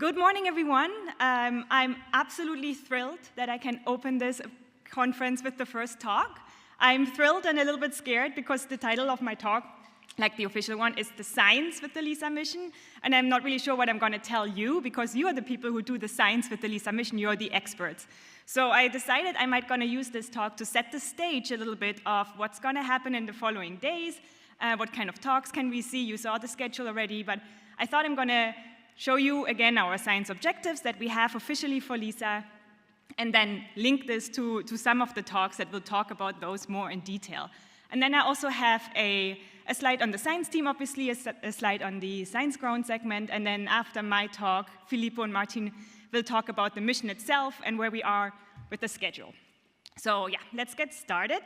Good morning, everyone. I'm absolutely thrilled that I can open this conference with the first talk. I'm thrilled and a little bit scared because the title of my talk, like the official one, is The Science with the LISA Mission. And I'm not really sure what I'm going to tell you because you are the people who do the science with the LISA Mission. You're the experts. So I decided I might going to use this talk to set the stage a little bit of what's going to happen in the following days, what kind of talks can we see. You saw the schedule already, but I thought I'm going to show you again our science objectives that we have officially for LISA, and then link this to some of the talks that will talk about those more in detail. And then I also have a slide on the science team, obviously, a slide on the science ground segment, and then after my talk, Filippo and Martin will talk about the mission itself and where we are with the schedule. So yeah, let's get started.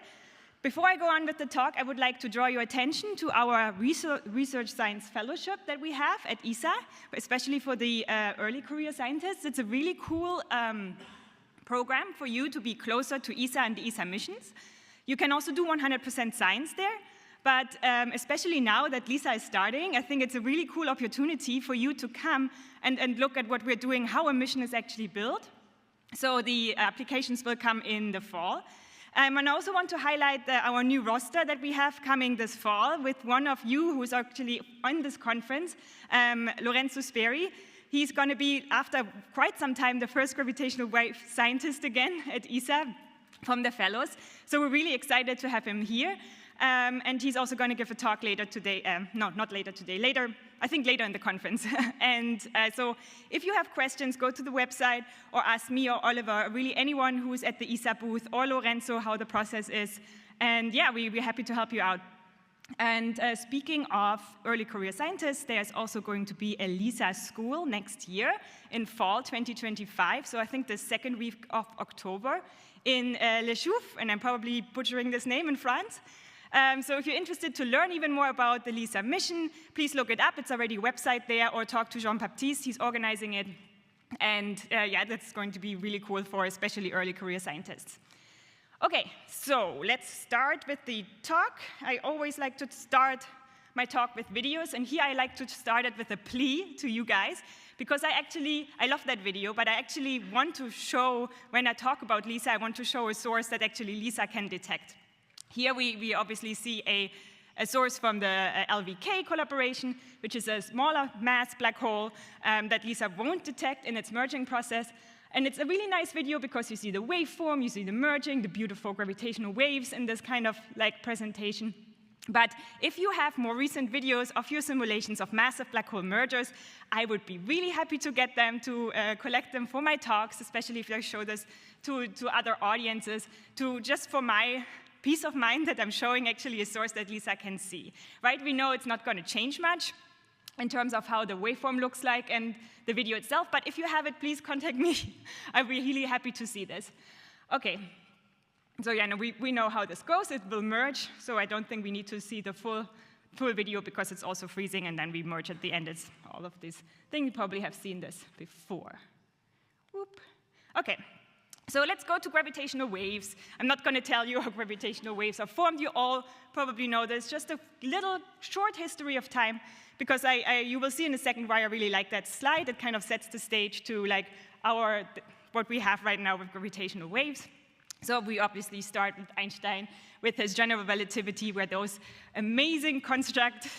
Before I go on with the talk, I would like to draw your attention to our research science fellowship that we have at ESA, especially for the early career scientists. It's a really cool program for you to be closer to ESA and the ESA missions. You can also do 100% science there, but especially now that LISA is starting, I think it's a really cool opportunity for you to come and look at what we're doing, how a mission is actually built. So the applications will come in the fall. And I also want to highlight our new roster that we have coming this fall with one of you who's actually on this conference, Lorenzo Speri. He's going to be, after quite some time, the first gravitational wave scientist again at ESA from the fellows. So we're really excited to have him here. And he's also going to give a talk later today. No, not later today. Later, I think later in the conference. And so if you have questions, go to the website or ask me or Oliver, or really anyone who's at the ESA booth, or Lorenzo, how the process is. And yeah, we're happy to help you out. And speaking of early career scientists, there's also going to be a LISA school next year in fall 2025. So I think the second week of October in Le Chouf, and I'm probably butchering this name, in France. So if you're interested to learn even more about the LISA mission, please look it up. It's already a website there, or talk to Jean-Baptiste. He's organizing it. And yeah, that's going to be really cool for especially early career scientists. OK, so let's start with the talk. I always like to start my talk with videos. And here I like to start it with a plea to you guys, because I love that video, but I actually want to show, when I talk about LISA, I want to show a source that actually LISA can detect. Here we obviously see a source from the LVK collaboration, which is a smaller mass black hole that LISA won't detect in its merging process. And it's a really nice video because you see the waveform, you see the merging, the beautiful gravitational waves in this kind of like presentation. But if you have more recent videos of your simulations of massive black hole mergers, I would be really happy to get them, to collect them for my talks, especially if I show this to other audiences, just for my peace of mind that I'm showing actually a source that LISA can see. Right? We know it's not going to change much in terms of how the waveform looks like and the video itself, but if you have it, please contact me. I'd be really happy to see this. OK. So yeah, no, we know how this goes. It will merge, so I don't think we need to see the full video because it's also freezing, and then we merge at the end. It's all of these things. You probably have seen this before. Whoop. OK. So let's go to gravitational waves. I'm not going to tell you how gravitational waves are formed. You all probably know this. Just a little short history of time, because you will see in a second why I really like that slide. It kind of sets the stage to like what we have right now with gravitational waves. So we obviously start with Einstein with his general relativity, where those amazing constructs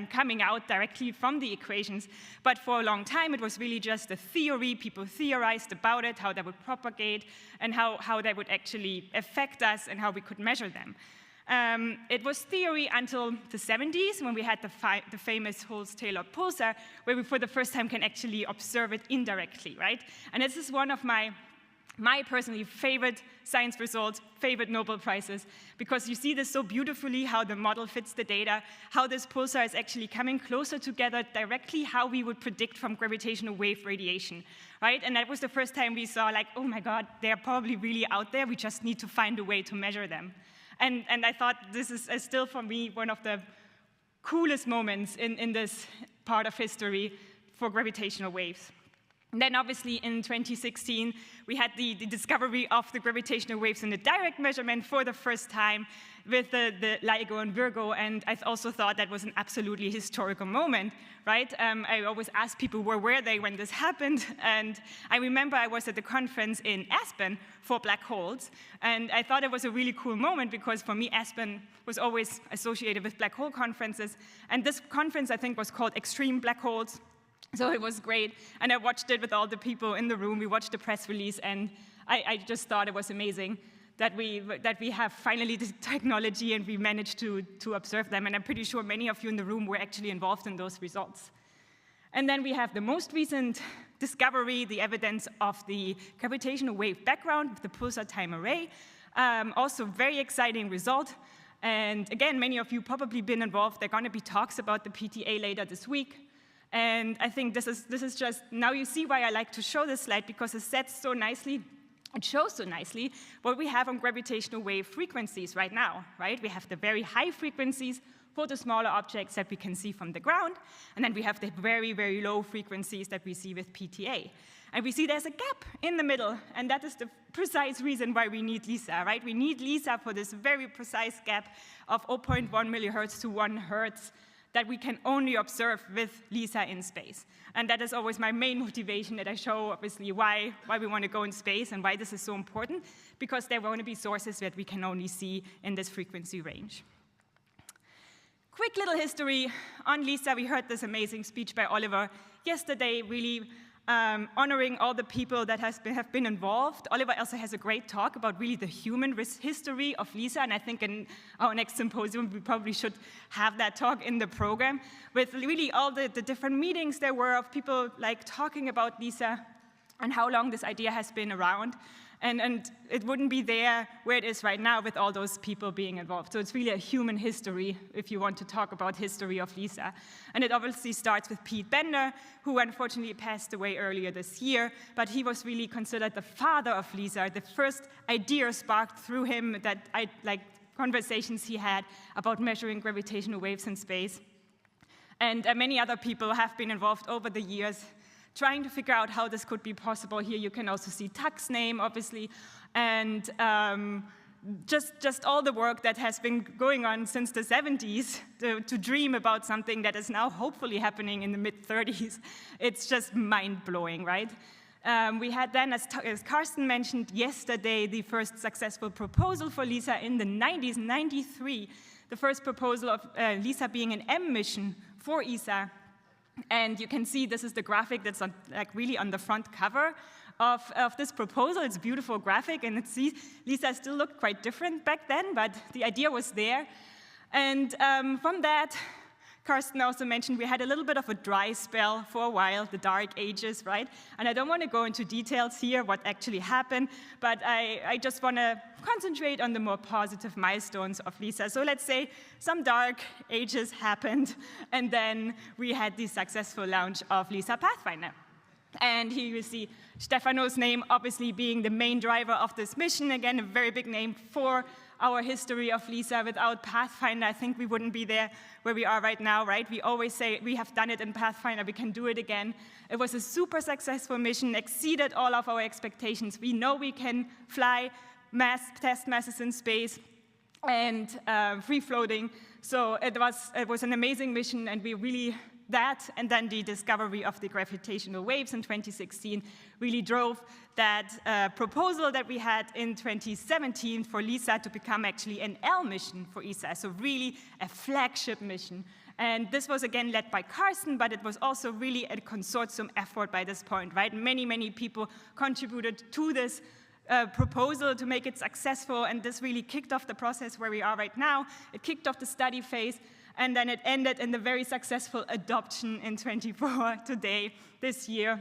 coming out directly from the equations. But for a long time, it was really just a theory. People theorized about it, how they would propagate, and how they would actually affect us, and how we could measure them. It was theory until the 70s, when we had the famous Hulse-Taylor pulsar, where we for the first time can actually observe it indirectly, right? And this is one of my personally favorite science results, favorite Nobel Prizes, because you see this so beautifully, how the model fits the data, how this pulsar is actually coming closer together directly, how we would predict from gravitational wave radiation, right? And that was the first time we saw, like, oh my God, they're probably really out there. We just need to find a way to measure them. And I thought this is still, for me, one of the coolest moments in this part of history for gravitational waves. And then obviously in 2016, we had the discovery of the gravitational waves in the direct measurement for the first time with the LIGO and Virgo, and I also thought that was an absolutely historical moment, right? I always ask people where were they when this happened, and I remember I was at the conference in Aspen for black holes, and I thought it was a really cool moment because for me, Aspen was always associated with black hole conferences, and this conference I think was called Extreme Black Holes. So it was great, and I watched it with all the people in the room. We watched the press release, and I just thought it was amazing that we have finally the technology and we managed to observe them. And I'm pretty sure many of you in the room were actually involved in those results. And then we have the most recent discovery, the evidence of the gravitational wave background with the pulsar time array. Also very exciting result. And again, many of you probably been involved. There are going to be talks about the PTA later this week. And I think this is just, now you see why I like to show this slide, because it sets so nicely, it shows so nicely what we have on gravitational wave frequencies right now, right? We have the very high frequencies for the smaller objects that we can see from the ground, and then we have the very, very low frequencies that we see with PTA. And we see there's a gap in the middle, and that is the precise reason why we need LISA, right? We need LISA for this very precise gap of 0.1 millihertz to 1 hertz that we can only observe with LISA in space. And that is always my main motivation, that I show, obviously, why we want to go in space and why this is so important, because there want to be sources that we can only see in this frequency range. Quick little history on LISA. We heard this amazing speech by Oliver yesterday, really honoring all the people that have been involved. Oliver also has a great talk about really the human history of LISA, and I think in our next symposium we probably should have that talk in the program, with really all the different meetings there were of people like talking about LISA and how long this idea has been around. And it wouldn't be there where it is right now with all those people being involved. So it's really a human history if you want to talk about history of LISA. And it obviously starts with Pete Bender, who unfortunately passed away earlier this year, but he was really considered the father of LISA. The first idea sparked through him that conversations he had about measuring gravitational waves in space. And many other people have been involved over the years, trying to figure out how this could be possible. Here you can also see Tuck's name, obviously, and just all the work that has been going on since the 70s to dream about something that is now hopefully happening in the mid-30s. It's just mind-blowing, right? We had then, as Carsten mentioned yesterday, the first successful proposal for LISA in the 90s, 93, the first proposal of LISA being an M mission for ESA. And you can see this is the graphic that's really on the front cover of this proposal. It's a beautiful graphic, and LISA still looked quite different back then, but the idea was there. And from that, Carsten also mentioned we had a little bit of a dry spell for a while, the dark ages, right? And I don't want to go into details here, what actually happened, but I just want to concentrate on the more positive milestones of LISA. So let's say some dark ages happened, and then we had the successful launch of LISA Pathfinder. And here you see Stefano's name obviously being the main driver of this mission. Again, a very big name for our history of LISA. Without Pathfinder, I think we wouldn't be there where we are right now, right? We always say we have done it in Pathfinder, we can do it again. It was a super successful mission, exceeded all of our expectations. We know we can fly test masses in space and free-floating. So it was an amazing mission, and we really, that and then the discovery of the gravitational waves in 2016 really drove that proposal that we had in 2017 for LISA to become actually an L mission for ESA, so really a flagship mission. And this was again led by Carsten, but it was also really a consortium effort by this point, right? Many, many people contributed to this proposal to make it successful, and this really kicked off the process where we are right now. It kicked off the study phase, and then it ended in the very successful adoption in 24 today, this year,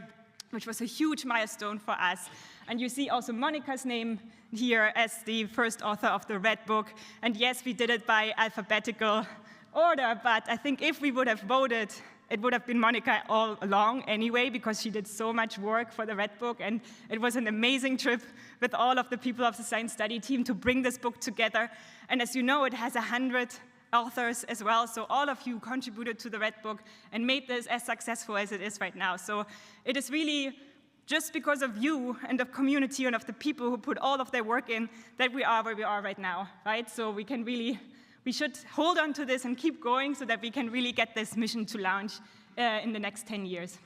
which was a huge milestone for us. And you see also Monica's name here as the first author of the Red Book. And yes, we did it by alphabetical order, but I think if we would have voted, it would have been Monica all along anyway, because she did so much work for the Red Book, and it was an amazing trip with all of the people of the science study team to bring this book together. And as you know, it has 100 authors as well, so all of you contributed to the Red Book and made this as successful as it is right now. So it is really just because of you and the community and of the people who put all of their work in, that we are where we are right now, right? So we should hold on to this and keep going so that we can really get this mission to launch in the next 10 years.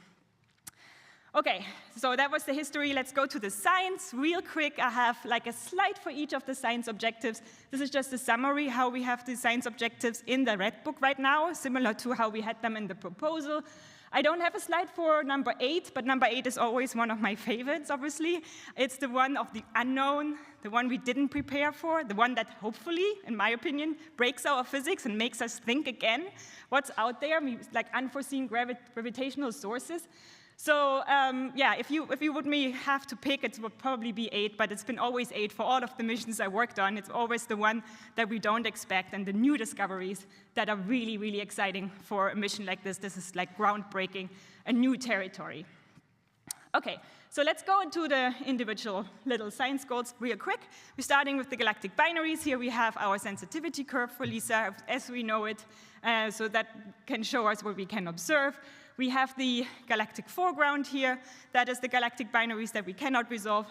Okay, so that was the history. Let's go to the science real quick. I have like a slide for each of the science objectives. This is just a summary how we have the science objectives in the red book right now, similar to how we had them in the proposal. I don't have a slide for number 8, but number 8 is always one of my favorites, obviously. It's the one of the unknown, the one we didn't prepare for, the one that hopefully, in my opinion, breaks our physics and makes us think again what's out there, like unforeseen gravitational sources. So yeah, if you would have to pick, it would probably be 8, but it's been always 8 for all of the missions I worked on. It's always the one that we don't expect and the new discoveries that are really, really exciting for a mission like this. This is like groundbreaking, a new territory. Okay, so let's go into the individual little science goals real quick. We're starting with the galactic binaries. Here we have our sensitivity curve for LISA as we know it, so that can show us what we can observe. We have the galactic foreground here. That is the galactic binaries that we cannot resolve,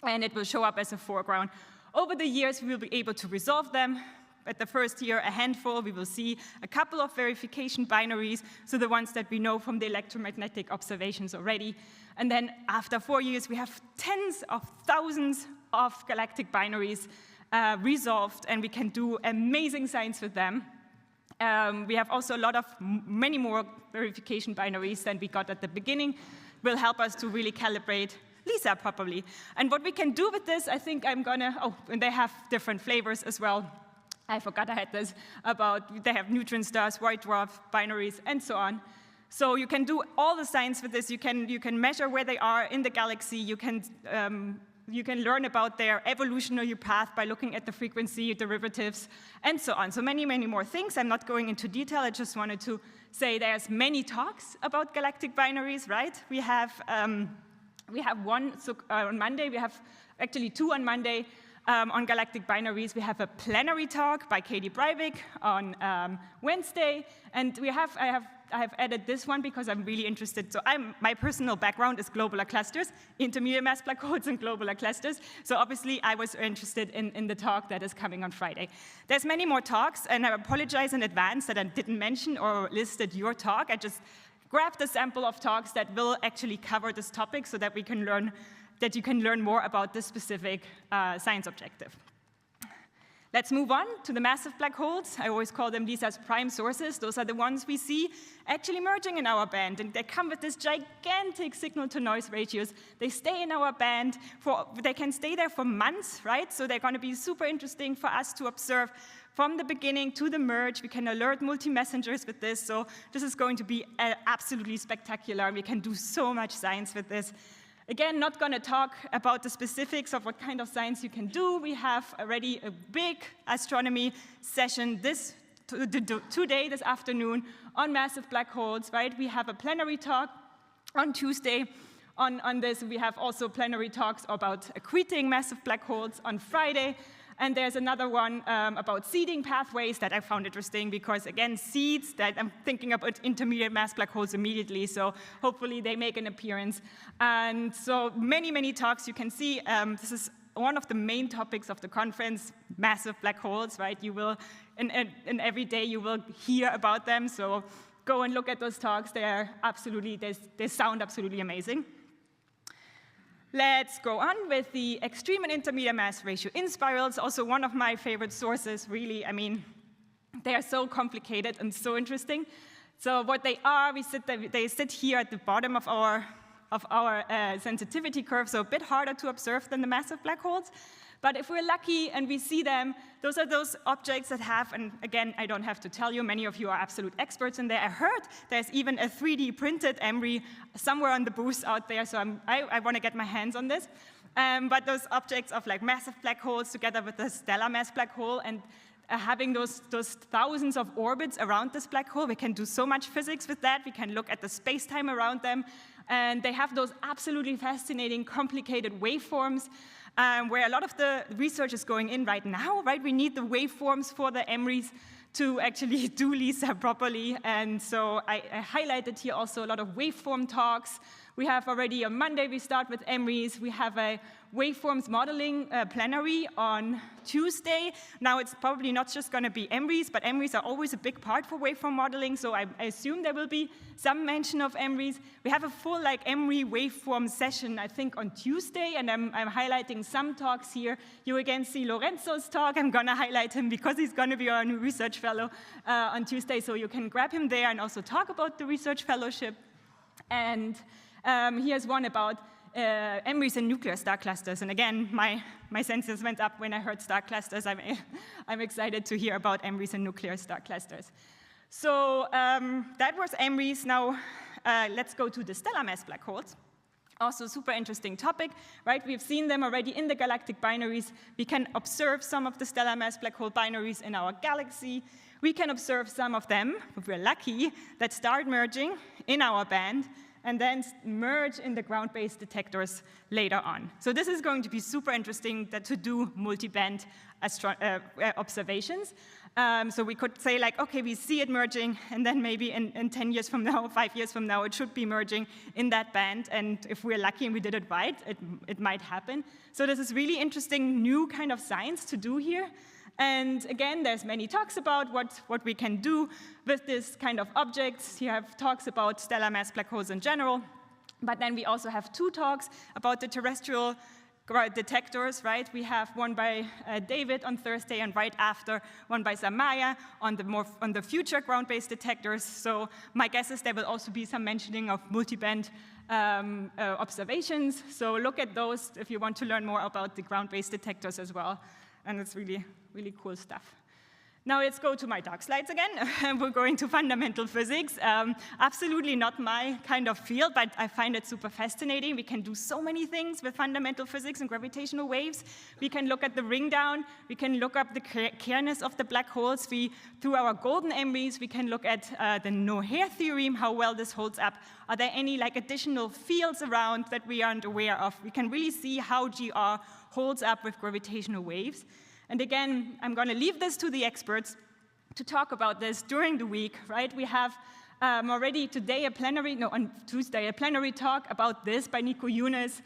and it will show up as a foreground. Over the years, we will be able to resolve them. At the first year, a handful. We will see a couple of verification binaries, so the ones that we know from the electromagnetic observations already. And then after 4 years, we have tens of thousands of galactic binaries resolved, and we can do amazing science with them. We have also many more verification binaries than we got at the beginning, will help us to really calibrate LISA properly. And what we can do with this, I think I'm gonna, and they have different flavors as well. I forgot I had this they have neutron stars, white dwarf, binaries, and so on. So you can do all the science with this. You can measure where they are in the galaxy. You can learn about their evolutionary path by looking at the frequency derivatives, and so on. So many, many more things. I'm not going into detail. I just wanted to say there's many talks about galactic binaries, right? We have one on Monday. We have actually 2 on Monday on galactic binaries. We have a plenary talk by Katie Breivik on Wednesday, and I have added this one because I'm really interested. So my personal background is globular clusters, intermediate mass black holes and globular clusters. So obviously, I was interested in the talk that is coming on Friday. There's many more talks, and I apologize in advance that I didn't mention or listed your talk. I just grabbed a sample of talks that will actually cover this topic so that you can learn more about this specific science objective. Let's move on to the massive black holes. I always call them LISA's prime sources. Those are the ones we see actually merging in our band, and they come with this gigantic signal-to-noise ratios. They stay in our band, they can stay there for months, right? So they're gonna be super interesting for us to observe from the beginning to the merge. We can alert multi-messengers with this, so this is going to be absolutely spectacular. We can do so much science with this. Again, not going to talk about the specifics of what kind of science you can do. We have already a big astronomy session today, this afternoon, on massive black holes, right? We have a plenary talk on Tuesday on this. We have also plenary talks about accreting massive black holes on Friday. And there's another one about seeding pathways that I found interesting because, again, seeds, that I'm thinking about intermediate mass black holes immediately, so hopefully they make an appearance. And so many, many talks you can see. This is one of the main topics of the conference, massive black holes, right? You will, and every day you will hear about them, so go and look at those talks. They sound absolutely amazing. Let's go on with the extreme and intermediate mass ratio inspirals, also one of my favorite sources, really. I mean, they are so complicated and so interesting. So what they are, they sit here at the bottom of our sensitivity curve, so a bit harder to observe than the massive black holes. But if we're lucky and we see them, those are those objects that have, and again, I don't have to tell you, many of you are absolute experts in there. I heard there's even a 3D printed EMRI somewhere on the booth out there, so I want to get my hands on this. But those objects of like massive black holes together with the stellar mass black hole and having those thousands of orbits around this black hole, we can do so much physics with that. We can look at the space-time around them. And they have those absolutely fascinating, complicated waveforms. Where a lot of the research is going in right now, right? We need the waveforms for the EMRIs to actually do LISA properly. And so I highlighted here also a lot of waveform talks We have already on Monday, we start with MREs. We have a waveforms modeling plenary on Tuesday. Now it's probably not just going to be MREs, but MREs are always a big part for waveform modeling, so I assume there will be some mention of MREs. We have a full MRE waveform session, I think, on Tuesday, and I'm highlighting some talks here. You again see Lorenzo's talk. I'm going to highlight him because he's going to be our new research fellow on Tuesday, so you can grab him there and also talk about the research fellowship. And here's one about MREs and nuclear star clusters. And again, my senses went up when I heard star clusters. I'm excited to hear about MREs and nuclear star clusters. So that was MREs. Now let's go to the stellar mass black holes. Also super interesting topic, right? We've seen them already in the galactic binaries. We can observe some of the stellar mass black hole binaries in our galaxy. We can observe some of them, if we're lucky, that start merging in our band and then merge in the ground-based detectors later on. So this is going to be super interesting to do multi-band observations. So we could say, OK, we see it merging, and then maybe in 10 years from now, 5 years from now, it should be merging in that band. And if we're lucky and we did it right, it might happen. So this is really interesting new kind of science to do here. And again, there's many talks about what we can do with this kind of objects. You have talks about stellar mass black holes in general. But then we also have 2 talks about the terrestrial detectors, right? We have one by David on Thursday, and right after, one by Samaya on the future ground-based detectors. So my guess is there will also be some mentioning of multi-band observations. So look at those if you want to learn more about the ground-based detectors as well. And it's really, really cool stuff. Now let's go to my dark slides again. We're going to fundamental physics. Absolutely not my kind of field, but I find it super fascinating. We can do so many things with fundamental physics and gravitational waves. We can look at the ring down. We can look up the keenness of the black holes. Through our golden MREs, we can look at the no-hair theorem, how well this holds up. Are there any additional fields around that we aren't aware of? We can really see how GR holds up with gravitational waves. And again, I'm going to leave this to the experts to talk about this during the week, right? We have already today on Tuesday, a plenary talk about this by Nico Yunus.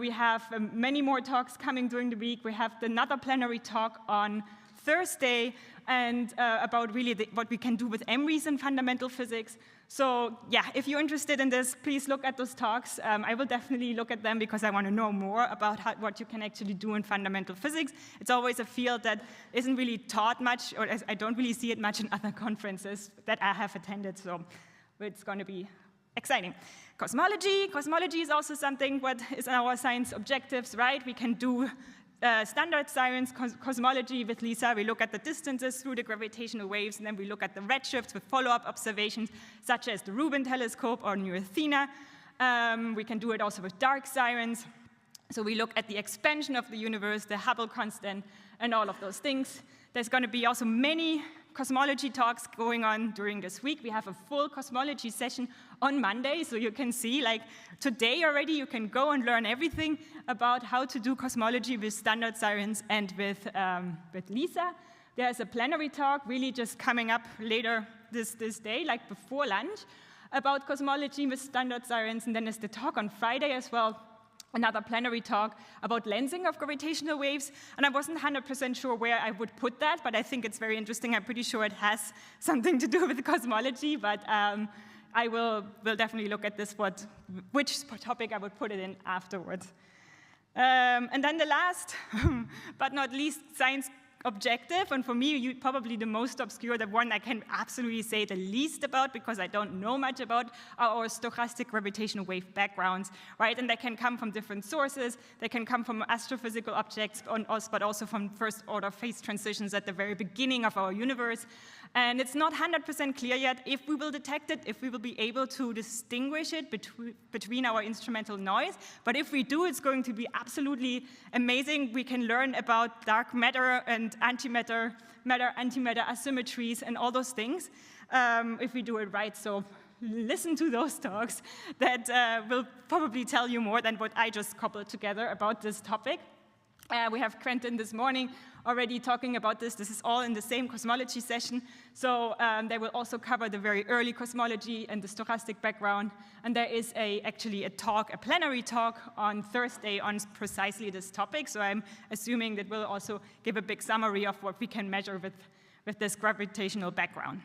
We have many more talks coming during the week. We have another plenary talk on Thursday and about really what we can do with MREs in fundamental physics. So yeah, if you're interested in this, please look at those talks. I will definitely look at them because I want to know more about what you can actually do in fundamental physics. It's always a field that isn't really taught much, or I don't really see it much in other conferences that I have attended, so it's going to be exciting. Cosmology. Cosmology is also something what is in our science objectives, right? We can do standard science, cosmology with Lisa. We look at the distances through the gravitational waves, and then we look at the redshifts with follow-up observations, such as the Rubin telescope or New Athena. We can do it also with dark science. So we look at the expansion of the universe, the Hubble constant, and all of those things. There's going to be also many cosmology talks going on during this week. We have a full cosmology session on Monday, so you can see, today already, you can go and learn everything about how to do cosmology with standard science and with Lisa. There's a plenary talk really just coming up later this day, before lunch, about cosmology with standard science, and then there's the talk on Friday as well, another plenary talk about lensing of gravitational waves, and I wasn't 100% sure where I would put that, but I think it's very interesting. I'm pretty sure it has something to do with cosmology, but I will definitely look at this, which topic I would put it in afterwards. And then the last, but not least, science objective, and for me, probably the most obscure, the one I can absolutely say the least about because I don't know much about, are our stochastic gravitational wave backgrounds, right? And they can come from different sources. They can come from astrophysical objects, but also from first-order phase transitions at the very beginning of our universe. And it's not 100% clear yet if we will detect it, if we will be able to distinguish it between our instrumental noise. But if we do, it's going to be absolutely amazing. We can learn about dark matter and antimatter, matter-antimatter asymmetries and all those things if we do it right. So listen to those talks that will probably tell you more than what I just cobbled together about this topic. We have Quentin this morning already talking about this. This is all in the same cosmology session. So they will also cover the very early cosmology and the stochastic background. And there is actually a talk, a plenary talk on Thursday on precisely this topic. So I'm assuming that we'll also give a big summary of what we can measure with this gravitational background.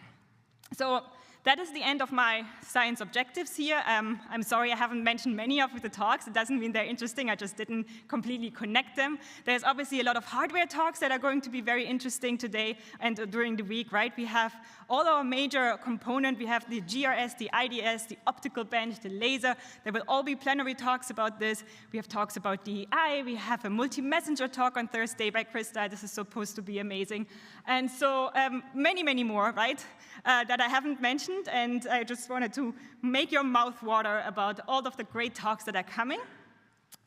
So that is the end of my science objectives here. I'm sorry I haven't mentioned many of the talks. It doesn't mean they're interesting. I just didn't completely connect them. There's obviously a lot of hardware talks that are going to be very interesting today and during the week, right? We have all our major components. We have the GRS, the IDS, the optical bench, the laser. There will all be plenary talks about this. We have talks about DEI. We have a multi-messenger talk on Thursday by Krista. This is supposed to be amazing. And so many, many more, right, that I haven't mentioned. And I just wanted to make your mouth water about all of the great talks that are coming.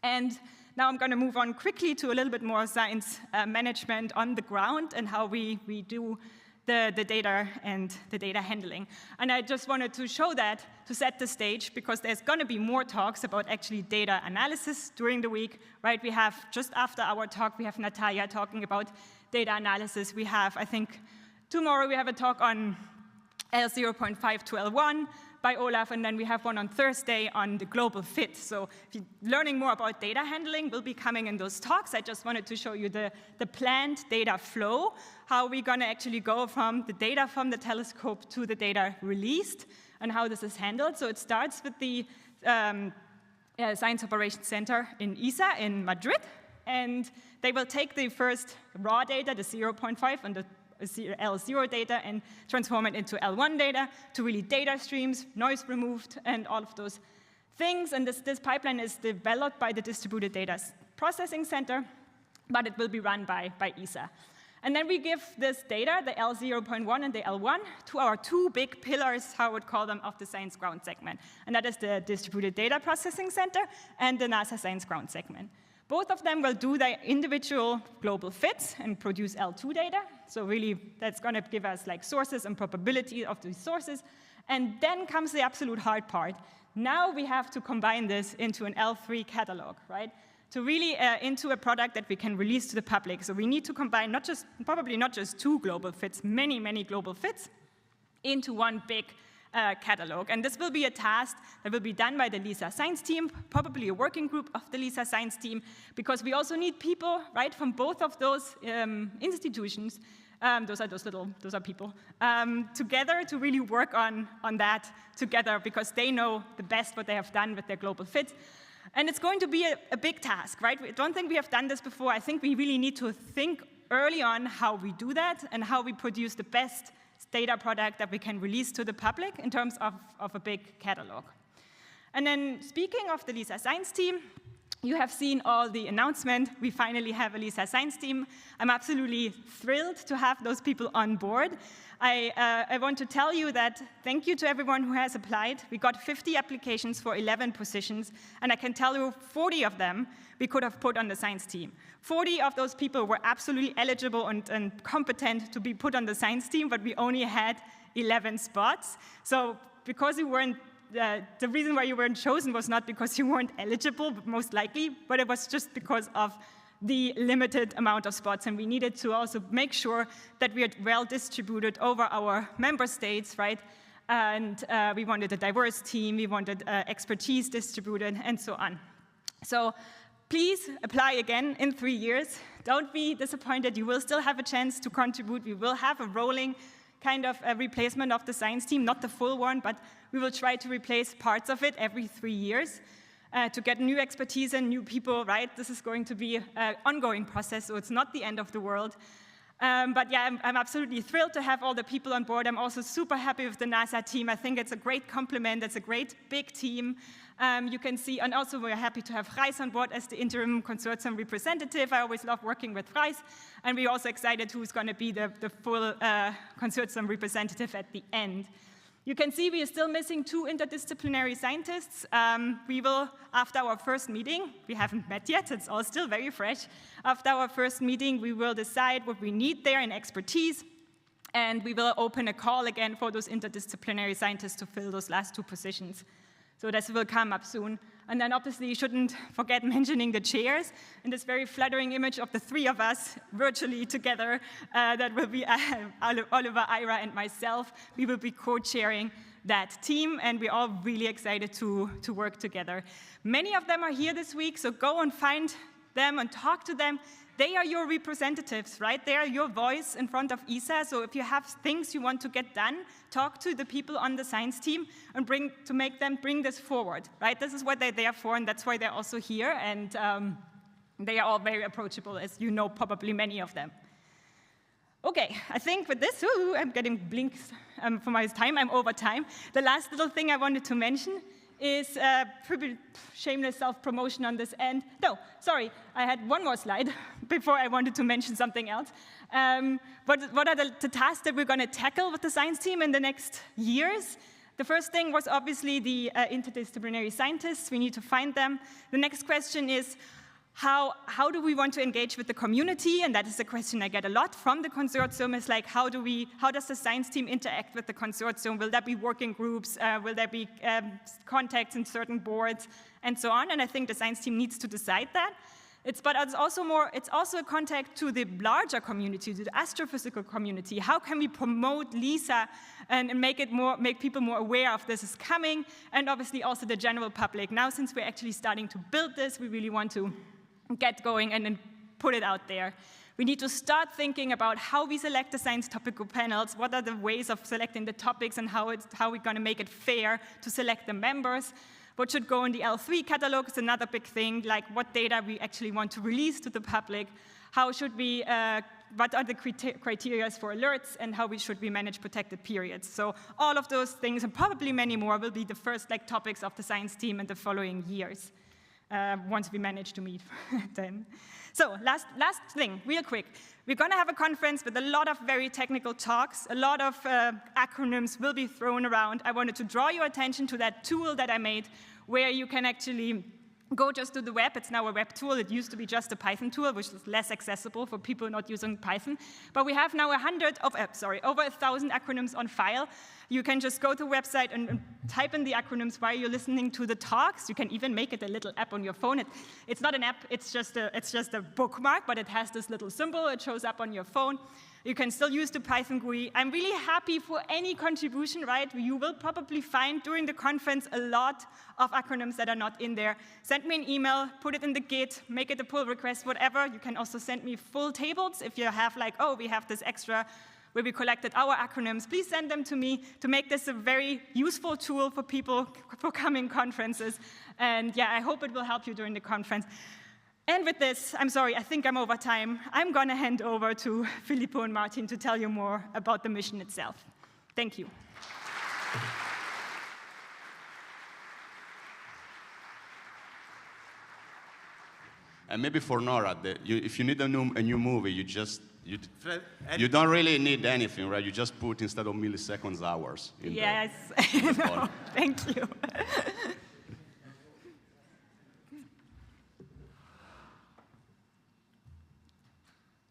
And now I'm going to move on quickly to a little bit more science management on the ground and how we do the data and the data handling. And I just wanted to show that to set the stage, because there's going to be more talks about actually data analysis during the week, right? We have, just after our talk, we have Natalia talking about data analysis. We have, I think, tomorrow we have a talk on L0.5 to L1 by Olaf, and then we have one on Thursday on the global fit. So if you're learning more about data handling, will be coming in those talks. I just wanted to show you the planned data flow, how we're going to actually go from the data from the telescope to the data released, and how this is handled. So it starts with the Science Operations Center in ESA in Madrid, and they will take the first raw data, the 0.5 and the L0 data, and transform it into L1 data to really data streams, noise removed, and all of those things. And this pipeline is developed by the Distributed Data Processing Center, but it will be run by ESA. And then we give this data, the L0.1 and the L1, to our two big pillars, how I would call them, of the Science Ground segment. And that is the Distributed Data Processing Center and the NASA Science Ground segment. Both of them will do their individual global fits and produce L2 data. So really, that's going to give us like sources and probability of these sources. And then comes the absolute hard part. Now we have to combine this into an L3 catalog, right? To really into a product that we can release to the public. So we need to combine probably not just two global fits, many, many global fits into one big catalog. And this will be a task that will be done by the LISA science team, probably a working group of the LISA science team, because we also need people, right, from both of those institutions, those are people, together to really work on that together, because they know the best what they have done with their global fit. And it's going to be a big task, right? I don't think we have done this before. I think we really need to think early on how we do that and how we produce the best data product that we can release to the public in terms of a big catalog. And then speaking of the LISA science team, you have seen all the announcement. We finally have a LISA science team. I'm absolutely thrilled to have those people on board. I want to tell you that thank you to everyone who has applied. We got 50 applications for 11 positions, and I can tell you 40 of them we could have put on the science team. 40 of those people were absolutely eligible and competent to be put on the science team, but we only had 11 spots. So because you weren't, the reason why you weren't chosen was not because you weren't eligible, most likely, but it was just because of the limited amount of spots, and we needed to also make sure that we are well distributed over our member states, right? And we wanted a diverse team, we wanted expertise distributed, and so on. So please apply again in 3 years. Don't be disappointed. You will still have a chance to contribute. We will have a rolling kind of a replacement of the science team, not the full one, but we will try to replace parts of it every 3 years. To get new expertise and new people, right? This is going to be an ongoing process, so it's not the end of the world. But yeah, I'm absolutely thrilled to have all the people on board. I'm also super happy with the NASA team. I think it's a great complement. It's a great big team. You can see, and also we're happy to have Reis on board as the interim consortium representative. I always love working with Reis. And we're also excited who's going to be the full consortium representative at the end. You can see we are still missing 2 interdisciplinary scientists. We will, after our first meeting, we haven't met yet, it's all still very fresh. After our first meeting, we will decide what we need there in expertise, and we will open a call again for those interdisciplinary scientists to fill those last 2 positions. So this will come up soon. And then obviously you shouldn't forget mentioning the chairs and this very flattering image of the three of us virtually together. That will be Oliver, Ira, and myself. We will be co-chairing that team, and we're all really excited to work together. Many of them are here this week, so go and find them and talk to them. They are your representatives, right? They are your voice in front of ESA, so if you have things you want to get done, talk to the people on the science team and make them bring this forward, right? This is what they're there for, and that's why they're also here, and they are all very approachable, as you know, probably many of them. Okay, I think with this, I'm getting blinks for my time, I'm over time. The last little thing I wanted to mention is pretty shameless self-promotion on this end. No, sorry, I had one more slide before I wanted to mention something else. What are the tasks that we're going to tackle with the science team in the next years? The first thing was obviously the interdisciplinary scientists. We need to find them. The next question is, how do we want to engage with the community? And that is a question I get a lot from the consortium, is like, how does the science team interact with the consortium? Will there be working groups? Will there be contacts in certain boards? And so on. And I think the science team needs to decide that. But it's also a contact to the larger community, to the astrophysical community. How can we promote LISA and make people more aware of this is coming? And obviously also the general public. Now, since we're actually starting to build this, we really want to get going and then put it out there. We need to start thinking about how we select the science topical panels, what are the ways of selecting the topics, and how we're going to make it fair to select the members. What should go in the L3 catalog is another big thing, like what data we actually want to release to the public, how should we, what are the criteria for alerts, and how should we manage protected periods. So all of those things, and probably many more, will be the first topics of the science team in the following years. Once we manage to meet then. So last thing, real quick. We're going to have a conference with a lot of very technical talks. A lot of acronyms will be thrown around. I wanted to draw your attention to that tool that I made where you can actually go just to the web. It's now a web tool. It used to be just a Python tool, which is less accessible for people not using Python. But we have now over 1,000 acronyms on file. You can just go to the website and type in the acronyms while you're listening to the talks. You can even make it a little app on your phone. It's not an app, it's just a bookmark, but it has this little symbol. It shows up on your phone. You can still use the Python GUI. I'm really happy for any contribution, right? You will probably find during the conference a lot of acronyms that are not in there. Send me an email, put it in the Git, make it a pull request, whatever. You can also send me full tables if you have we have this extra where we collected our acronyms. Please send them to me to make this a very useful tool for people for coming conferences. And yeah, I hope it will help you during the conference. And with this, I'm sorry, I think I'm over time. I'm going to hand over to Filippo and Martin to tell you more about the mission itself. Thank you. And maybe for Nora, if you need a new movie, you don't really need anything, right? You just put, instead of milliseconds, hours. Yes, no, thank you.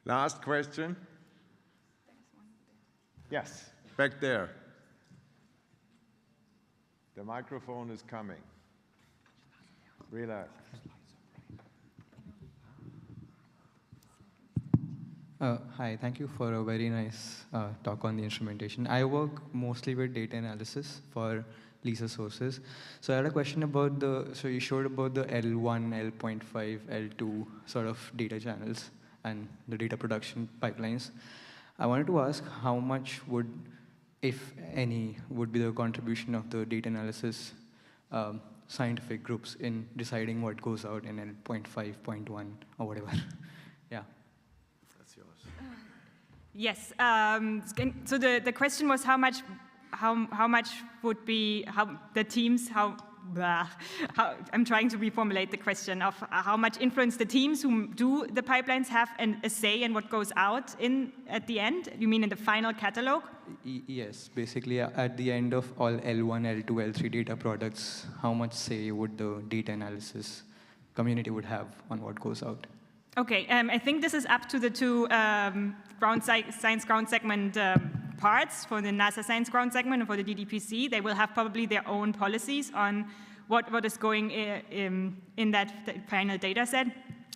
Last question. Yes, back there. The microphone is coming. Relax. Hi, thank you for a very nice talk on the instrumentation. I work mostly with data analysis for LISA sources. So I had a question about so you showed about the L1, L.5, L2 sort of data channels and the data production pipelines. I wanted to ask how much would, if any, would be the contribution of the data analysis scientific groups in deciding what goes out in L.5, 0.1, or whatever. Yeah. That's yours. Yes. So the question was how much would be the teams I'm trying to reformulate the question of how much influence the teams who do the pipelines have a say in what goes out at the end. You mean in the final catalog? Yes, basically at the end of all L1, L2, L3 data products, how much say would the data analysis community would have on what goes out? Okay, I think this is up to the two science ground segment parts for the NASA science ground segment and for the DDPC. They will have probably their own policies on what is going in that final data set.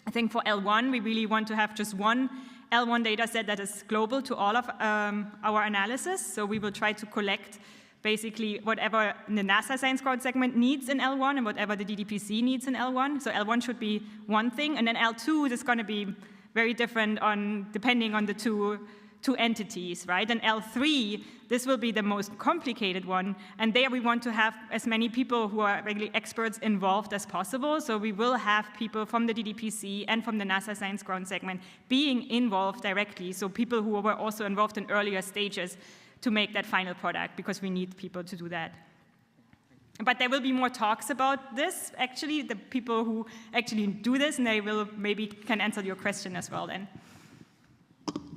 I think for L1, we really want to have just one L1 data set that is global to all of our analysis. So we will try to collect basically whatever the NASA science crowd segment needs in L1 and whatever the DDPC needs in L1. So L1 should be one thing, and then L2 is going to be very different depending on the two entities, right? And L3, this will be the most complicated one, and there we want to have as many people who are really experts involved as possible. So we will have people from the DDPC and from the NASA science ground segment being involved directly, so people who were also involved in earlier stages to make that final product, because we need people to do that. But there will be more talks about this, actually, the people who actually do this, and they will maybe can answer your question as well then.